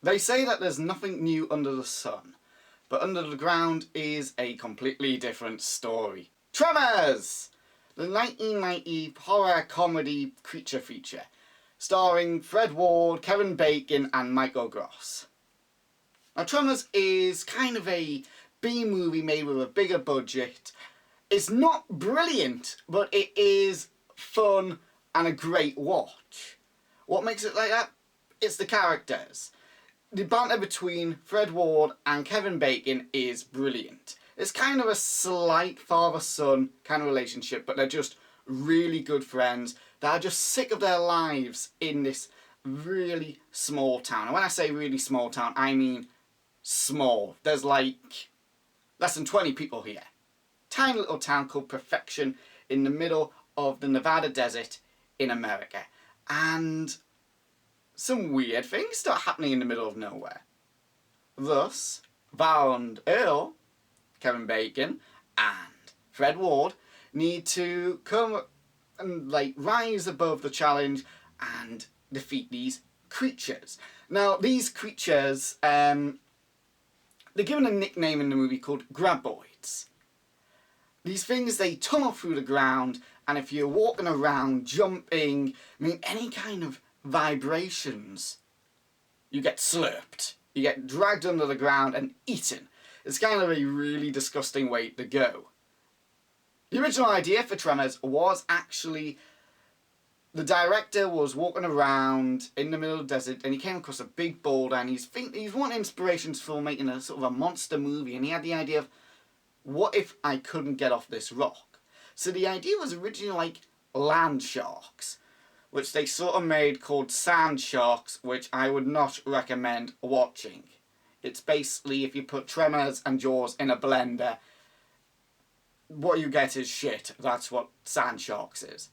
They say that there's nothing new under the sun, but Under the Ground is a completely different story. Tremors! The 1990 horror comedy creature feature, starring Fred Ward, Kevin Bacon and Michael Gross. Now Tremors is kind of a B-movie made with a bigger budget. It's not brilliant, but it is fun and a great watch. What makes it like that? It's the characters. The banter between Fred Ward and Kevin Bacon is brilliant. It's kind of a slight father-son kind of relationship, but they're just really good friends that are just sick of their lives in this really small town. And when I say really small town, I mean small. There's like less than 20 people here. Tiny little town called Perfection in the middle of the Nevada desert in America. And some weird things start happening in the middle of nowhere. Thus, Val and Earl, Kevin Bacon, and Fred Ward need to come and rise above the challenge and defeat these creatures. Now, these creatures, they're given a nickname in the movie called graboids. These things, they tunnel through the ground, and if you're walking around, jumping, any kind of vibrations, you get slurped. You get dragged under the ground and eaten. It's kind of a really disgusting way to go. The original idea for Tremors was actually, the director was walking around in the middle of the desert and he came across a big boulder and he's wanting inspirations for making a sort of a monster movie, and he had the idea of, what if I couldn't get off this rock? So the idea was originally like land sharks, which they sort of made called sand sharks, which I would not recommend watching. It's basically, if you put Tremors and Jaws in a blender, what you get is shit. That's what sand sharks is.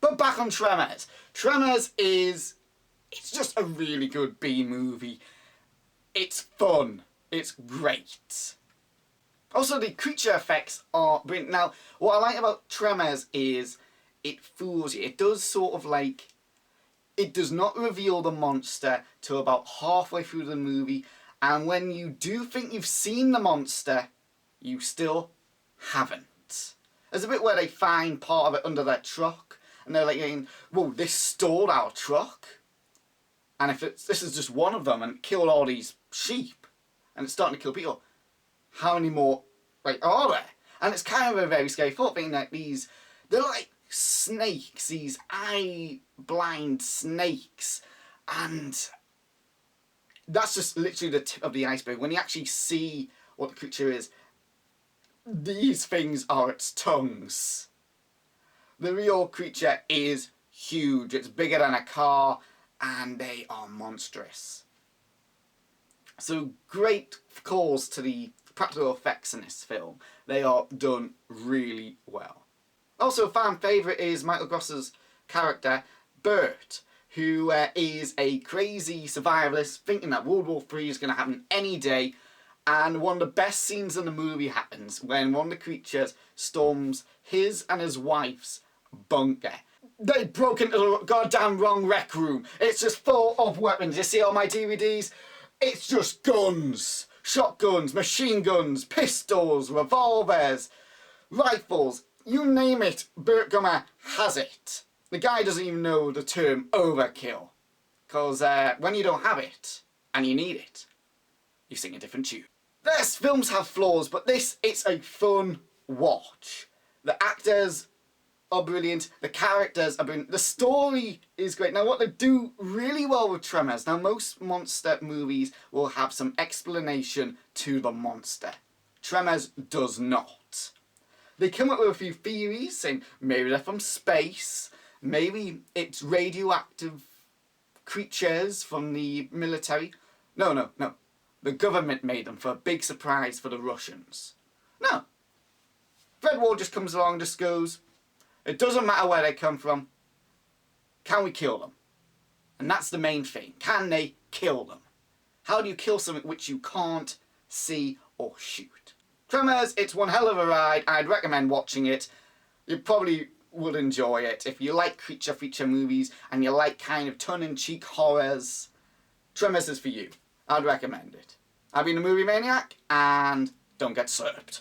But back on Tremors. Tremors is, it's just a really good B-movie. It's fun. It's great. Also, the creature effects are brilliant. Now, what I like about Tremors is it fools you. It does sort of it does not reveal the monster till about halfway through the movie, and when you do think you've seen the monster, you still haven't. There's a bit where they find part of it under their truck, and they're like going, whoa, this stole our truck? And if this is just one of them and it killed all these sheep, and it's starting to kill people, how many more are there? And it's kind of a very scary thought, thinking that they're like snakes, these eye-blind snakes, and that's just literally the tip of the iceberg. When you actually see what the creature is, these things are its tongues. The real creature is huge. It's bigger than a car, and they are monstrous. So great calls to the practical effects in this film. They are done really well. Also, a fan favourite is Michael Gross's character, Bert, who is a crazy survivalist thinking that World War III is going to happen any day, and one of the best scenes in the movie happens when one of the creatures storms his and his wife's bunker. They broke into the goddamn wrong rec room. It's just full of weapons. You see all my DVDs? It's just guns. Shotguns, machine guns, pistols, revolvers, rifles, you name it, Burt Gummer has it. The guy doesn't even know the term overkill. Because when you don't have it, and you need it, you sing a different tune. Yes, films have flaws, but it's a fun watch. The actors are brilliant, the characters are brilliant, the story is great. Now what they do really well with Tremors, now most monster movies will have some explanation to the monster. Tremors does not. They come up with a few theories saying maybe they're from space, maybe it's radioactive creatures from the military. No. The government made them for a big surprise for the Russians. No. Fred Ward just comes along and just goes, it doesn't matter where they come from, can we kill them? And that's the main thing. Can they kill them? How do you kill something which you can't see or shoot? Tremors, it's one hell of a ride. I'd recommend watching it. You probably would enjoy it. If you like creature feature movies and you like kind of tongue-in-cheek horrors, Tremors is for you. I'd recommend it. I've been a movie maniac, and don't get slurped.